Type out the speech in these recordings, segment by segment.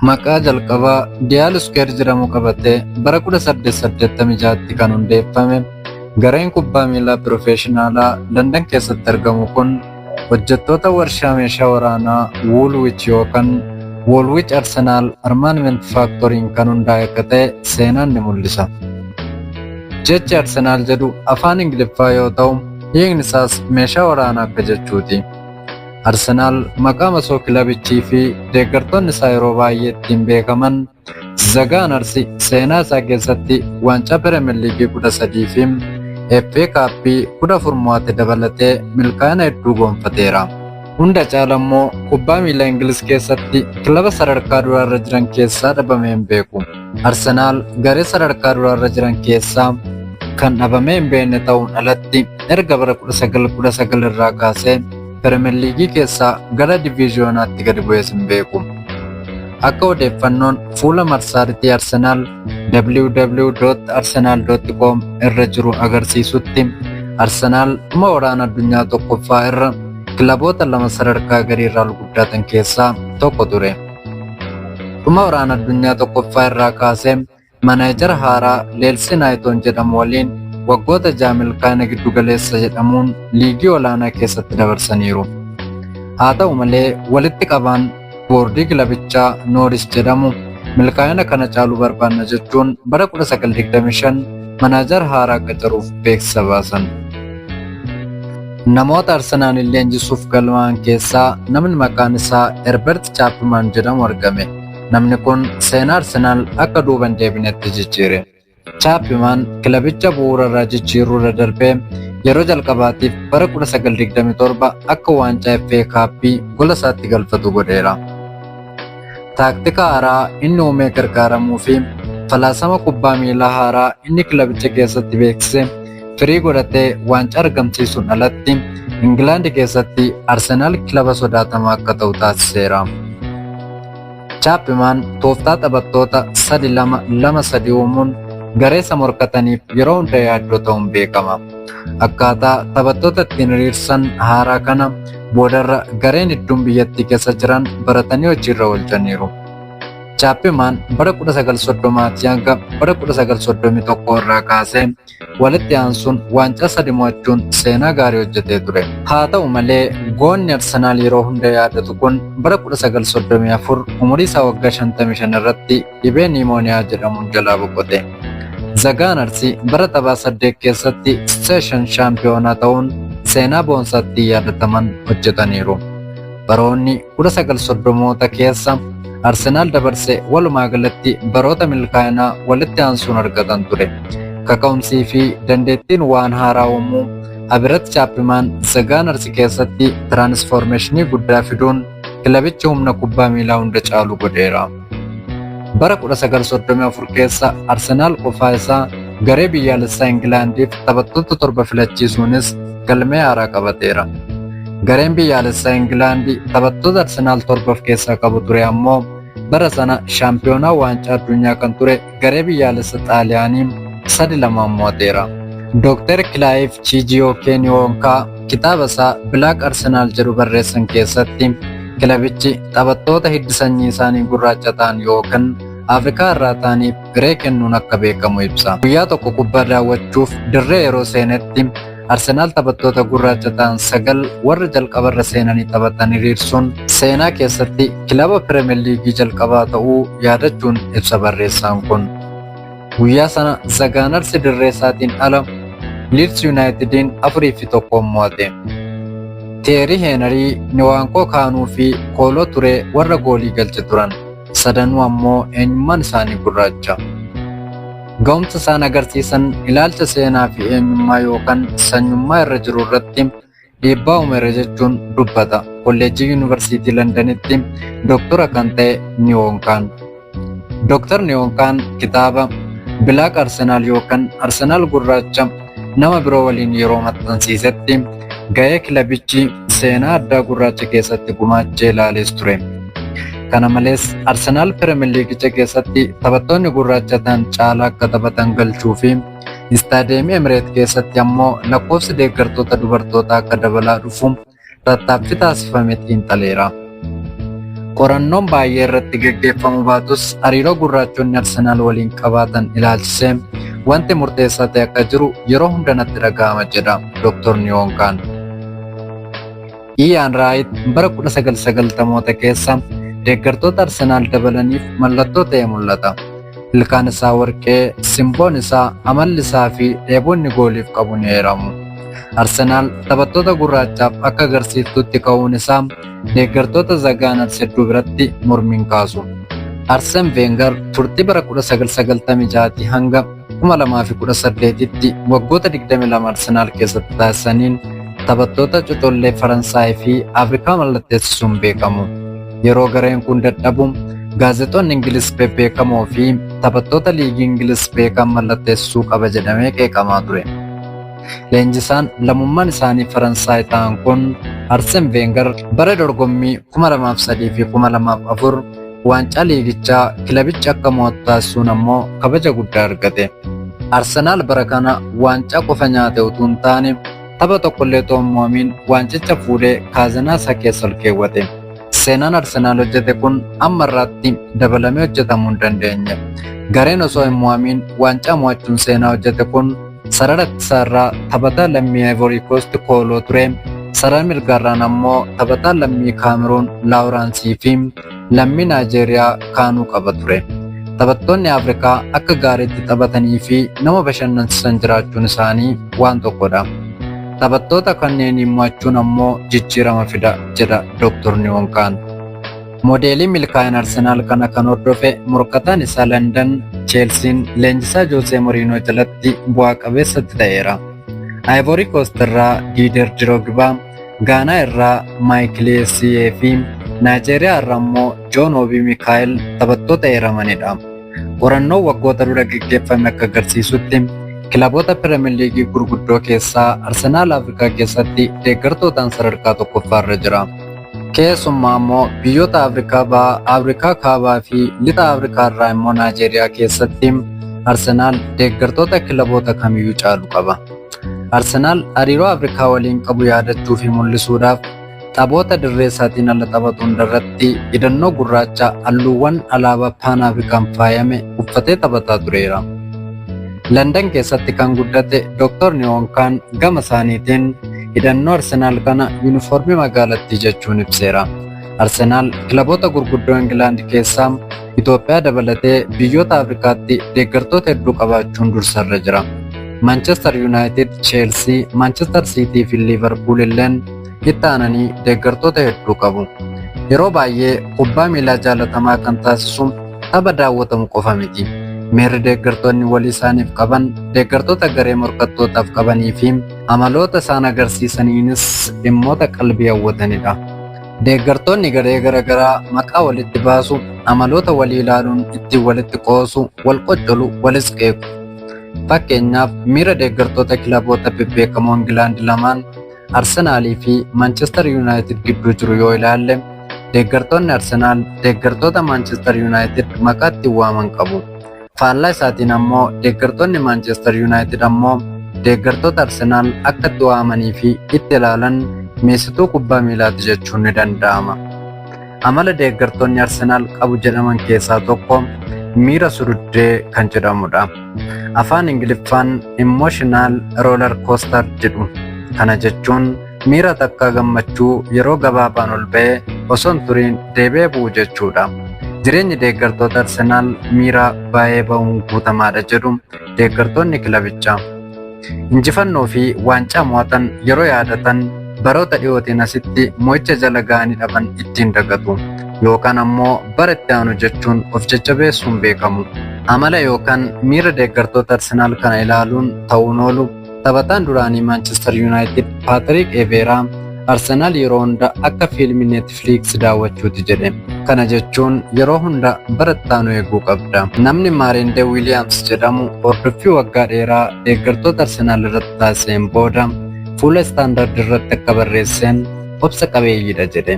Maqaa jalqabaa Diyaal Iskeer jedhamu qabatee bara 1886tti kan hundeeffame gareen kubbaa miilaa piroofeeshinaalaa Landan keessatti argamu kun hojjettoota warshaa meeshaa waraanaa Woolwich yookaan Woolwich Arsenaal Armaament Faaktoriin kan hundaa'e akka ta'e seenaan ni mul'isa. Jechi Arsenaal jedhu afaan Ingiliffaa yoo ta'u, hiikni isaas meeshaa waraanaa akka jechuuti. Arsenaal maqaa masoo kilabichii fi deeggartoonni isaa yeroo baay'ee ittiin beekaman Zagaanarsi seenaa isaa keessatti waancaa Pirimeer Liigii 13 fi FA Kaappii 14 mo'ate dabalatee milkaa'ina hedduu gonfateera. Hunda caala immoo kubbaa miilaa Ingiliz keessatti kilaba sadarkaa duraarra jiran keessaa dhabamee hin beeku. Arsenaal garee sadarkaa duraarra jiran keessaa kan dhabamee hin beekne ta'uun alatti erga bara 1919 irraa kaasee Pirimeer Liigii keessaa gara diviiziyoonaatti gadi bu'ees hin beeku. Akka odeeffannoon fuula marsariitii Arsenaal www.arsenal.com irra jiru agarsiisutti Arsenaal dhuma waraana addunyaa tokkoffaa irra kilaboota lama sadarkaa gadiirraa guddaatan keessaa tokko ture. Dhuma waraana addunyaa tokkoffaa irraa kaasee maneejara haaraa Leelsi Naayitoon jedhamu waliin waggoota ja'a milkaa'ina giddu galeessa jedhamuun liigii olaanaa keessatti dabarsaniiru. Haa ta'u malee walitti qabaan boordii kilabichaa Nooris jedhamu milkaa'ina kana caaluu barbaanna jechuun bara 1925 maneejara haaraa qacaruuf beeksisa baasan. Namoota Arsenaal leenjisuuf galmaa'an keessaa namni maqaan isaa Herbert Chapman jedhamu argame. Namni kun seenaa Arsenaal akka duuba hin deebinetti jijjiire. Chapman kilabicha bu'uura irraa jijjiiruu irra darbee yeroo jalqabaatiif bara 1927 akka waancaa FA Kaappii gola isaatti galfatu godheera. Taaktika haaraa inni uumee gargaaramuu fi falaasama kubbaa miilaa haaraa inni kilabicha keessatti beeksise firii godhatee waancaa argamsiisuun alatti Ingilaandi keessatti Arsenaal kilaba sodaatamaa akka ta'u taasiseera. Chapman tooftaa taphattoota 3-2-2-3 uumuun garee isa morkataniif yeroo hunda yaaddoo ta'uun beekama. Akkaataa taphattoota ittiin hiriirsan haaraa kana boodarra gareen hedduun biyyattii keessa jiran baratanii hojiirra oolchaniiru. Chapman bara 1930 hanga bara 1931 irraa kaasee walitti aansuun waancaa 3 mo'achuun seenaa gaarii hojjetee ture. Haa ta'u malee goonni Arsenaal yeroo hunda yaadatu kun bara 1934 umurii isaa waggaa 55 irratti dhibee niimooniyaa jedhamuun jalaa boqote. Zagaanarsi bara taphaa 8 keessatti Station shaampiyoonaa ta'uun seenaa boonsaatti yaadataman hojjetaniiru. Baroonni 1930moota keessa Arsenaal dabarsee walumaa galatti baroota milkaa'inaa walitti aansuun argatan ture. Kaka'umsii fi dandeettiin waan haaraa uumuu Herbert Chapman Zagaanarsi keessatti tiraansfoormeeshinii guddaa fiduun kilabicha humna kubbaa miilaa hunda caalu godheera. Bara 1934 keessa Arsenaal qofaa isaa garee biyyaalessaa Ingilaandiif taphattoota 7 filachiisuunis galmee haaraa qabateera. Gareen biyyaalessaa Ingilaandii taphattoota Arsenaal 7 keessaa qabu ture ammoo bara sana shaampiyoonaa waancaa addunyaa kan ture garee biyyaalessa Xaaliyaanii 3-2 mo'ateera. Dr. Clive Chijiokeeniyoonkaa kitaaba isaa Black Arsenal jedhu barreessan keessatti kilabichi taphattoota hiddi sanyii isaanii gurraacha ta'an yookaan Afrikaa irraa ta'aniif garee kennuun akka beekamu ibsa. Guyyaa tokko kubbaa daawwachuuf dirree yeroo seenetti Arsenaal taphattoota gurraacha ta'an 9 warra jalqabarra seenanii taphatan hiriirsuun seenaa keessatti kilaba Pirimeer Liigii jalqabaa ta'uu yaadachuun ibsa barreessaan kun. Guyyaa sana Zagaanarsi dirree isaatiin ala Leeds Unitediin 4-1 mo'ate. Teerii Heenarii, Niwaankoo Kaanuu fi Kooloo Turee warra goolii galche turan. Sadanuu ammoo eenyummaan isaanii gurraacha. Ga'umsa isaan agarsiisan ilaalcha seenaa fi eenyummaa yookaan sanyummaa irra jiru irratti dhiibbaa uumeera jechuun dubbata. Kolleejjii Yuunivarsiitii Londanitti doktora kan ta'e Niwoonkaan. Dr. Niwoonkaan kitaaba Black Arsenal yookaan Arsenaal gurraacha nama biroo waliin yeroo maxxansiisetti ga'ee kilabichi seenaa addaa gurraacha keessatti gumaachee ilaalees ture. Kana malees Arsenaal Pirimeer Liigicha keessatti taphattoonni gurraacha ta'an caalaa akka taphatan galchuu fi istaadiyeemii Emireet keessatti ammoo lakkoofsi deeggartoota dubartootaa akka dabalaa dhufu tattaaffii taasifame xiinxaleera. Qorannoon baay'ee irratti gaggeeffamu baatus hariiroo gurraachonni Arsenaal waliin qabaatan ilaalchisee wanti murteessaa ta'e akka jiru yeroo hunda natti dhaga'ama jedha Dr. Niyoonkaan. Iyaan Raayit bara 1990moota keessa deeggartoota Arsenaal dabalaniif mallattoo ta'e mul'ata. Ilkaan isaa warqee, simboon isaa, amalli isaa fi dheebonni gooliif qabu ni eeramu. Arsenaal taphattoota gurraachaaf akka agarsiiftuutti ka'uun isaa deeggartoota Zagaanars hedduu biratti mormiin kaasu. Arseen Veengar turtii bara 1996 hanga 2018tti waggoota 22 Arsenaal keessatti taasisaniin taphattoota cocollee Faransaay fi Afrikaa mallatteessisuun beekamu. Yeroo gareen kun dadhabu gaazexoonni Ingiliz beekamoo fi taphattoota liigii Ingiliz beekan mallatteessisuu qaba jedhamee qeeqamaa ture. Leenjisaan lammummaan isaanii Faransaay ta'an kun Arseen Veengar bara dorgommii 2003 fi 2004 waancaa liigichaa kilabicha akka mo'atu taasisuun ammoo kabaja guddaa argate. Arsenaal bara kana waancaa qofa nyaate utuu hin taane tapha tokkollee otoo hin mo'amiin waancicha fuudhee kaazanaa isaa keessa ol keewwate. Seenaan Arsenaal hojjete kun amma irraatti dabalamee hojjetamuu hin dandeenye. Gareen osoo hin mo'amiin waancaa mo'achuun seenaa hojjete kun sarara ittisaa irraa taphataa lammii Ivory Coast Kooloo ture. Sarara mirgaarraan ammoo taphataa lammii Kaameruun Laawuraansii fi lammii Naajeeriyaa Kaanuu qaba ture. Taphattoonni Afrikaa akka gaariitti taphatanii fi nama bashannansiisan jiraachuun isaanii waan tokkodha. Taphattoota kanneen mo'achuun ammoo jijjiirama fida jedha Dr. Niyoonkaan. Moodeelii milkaa'ina Arsenaal kana kan hordofe morkataan isaa London Cheelsiin leenjisaa Joosee Moriinoo jalatti bu'aa qabeessatti ta'eera. Ivory Coast irraa Diider Drogba, Gaanaa irraa Maayikil Essien fi Naajeeriyaa irraa immoo Joon Obii Mikaa'el taphattoota eeramanidha. Qorannoon waggoota dura gaggeeffame akka agarsiisutti kilaboota Pirimeer Liigii gurguddoo keessaa Arsenaal Afrikaa keessatti deeggartootaan sadarkaa tokkoffaarra jira. Keessumaa immoo biyyoota Afrikaa bahaa, Afrikaa kaabaa fi lixa Afrikaa irraa immoo Naajeeriyaa keessatti Arsenaal deeggartoota kilaboota kamiyyuu caalu qaba. Arsenaal hariiroo Afrikaa waliin qabu yaadachuu fi mul'isuudhaaf taphoota dirree isaatiin ala taphatu hundarratti hidhannoo gurraacha halluuwwan alaabaa Paan Afrikaan faayame uffatee taphataa tureera. London keessatti kan guddate Dr. Niyoonkaan gama isaaniitiin hidhannoo Arsenaal kana yuunifoormii magaalattii jechuun ibseera. Arsenaal kilaboota gurguddoo Ingilaand keessaa Itoophiyaa dabalatee biyyoota Afrikaatti deeggartoota hedduu qabaachuun dursarra jira. Manchester United, Chelsea, Manchester City fi Liverpool illeen itti aananii deeggartoota hedduu qabu. Yeroo baay'ee kubbaa miilaa jaalatamaa kan taasisu tapha daawwatamu qofa miti. Miirri deeggartoonni walii isaaniif qaban deeggartoota garee morkattootaaf qabanii fi amaloota isaan agarsiisaniinis dhimmoota qalbii hawwatanidha. Deeggartoonni garee garaagaraa maqaa walitti baasu, amaloota walii ilaaluun ittiin walitti qoosu, wal qoccolu, walis qeequ. Fakkeenyaaf miira deeggartoota kilaboota bebbeekamoo Ingilaand lamaan Arsenaalii fi Manchester United gidduu jiru yoo ilaalle deeggartoonni Arsenaal deeggartoota Manchester United maqaa ittiin waaman qabu. Faallaa isaatiin ammoo deeggartoonni Manchester United ammoo deeggartoota Arsenaal akka itti waamanii fi itti ilaalan meesituu kubbaa miilaati jechuun ni danda'ama. Amala deeggartoonni Arsenaal qabu jedhaman keessaa tokko miira sududdee kan jedhamudha. Afaan Ingiliffaan emotional roller coaster jedhu. Kana jechuun miira takka gammachuu yeroo gabaabaan ol ba'ee osoo hin turiin deebi'ee bu'u jechuudha. Jireenyi deeggartoota Arsenaal miira baay'ee ba'uun guutamaadha jedhu deeggartoonni kilabichaa. Injifannoo fi waancaa mo'atan yeroo yaadatan baroota dhiyootiin asitti mo'icha jala ga'anii dhaban ittiin dagatu. Yookaan ammoo bara itti aanu jechuun of jajjabeessuun beekamu. Amala yookaan miira deeggartoota Arsenaal kana ilaaluun ta'uun oolu taphataan duraanii Manchester United Patrick Evra Arsenaal yeroo hunda akka fiilmii Netflix daawwachuuti jedhe. Kana jechuun yeroo hunda bara itti aanu eeguu qabda. Namni Maarende Wiiliyaams jedhamu hordoffii waggaa dheeraa deeggartoota Arsenaal irratti taasiseen booda fuula istaandardi irratti akka barreesseen obsa qabeeyyiidha jedhe.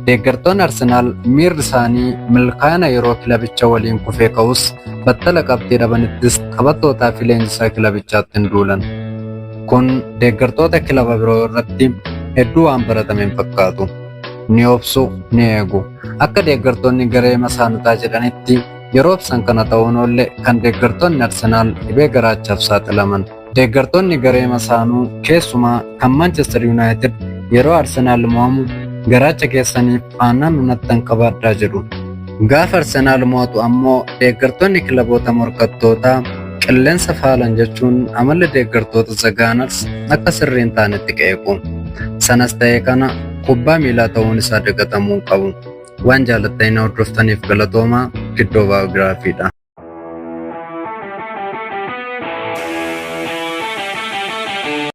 Deeggartoonni Arsenaal miirri isaanii milkaa'ina yeroo kilabicha waliin kufee ka'us battala qabxii dhabanittis taphattootaa fi leenjisaa kilabichaatti hin duulan. Kun deeggartoota kilaba biroo irratti hedduu waan baratameen fakkaatu. ni obsu, ni eegu. Akka deeggartoonni garee masaanotaa jedhanitti yeroo ibsan kana ta'uun ollee kan deeggartoonni Arsenaal dhibee garaachaaf saaxilaman. Deeggartoonni garee masaanuu keessumaa kan Manchester United yeroo Arsenaal mo'amu garaacha keessaniif aannan nunattan qabaadhaa jedhu. Gaafa Arsenaal mo'atu ammoo deeggartoonni kilaboota morkattootaa qilleensa faalan jechuun amalli deeggartoota Zagaanars akka sirrii hin taanetti qeequ. Sanas ta'ee kana kubbaa miilaa ta'uun isaa dagatamuu qabu. Waan jaallattanii hordoftaniif galatoomaa. Giddoo baayogiraafiidha.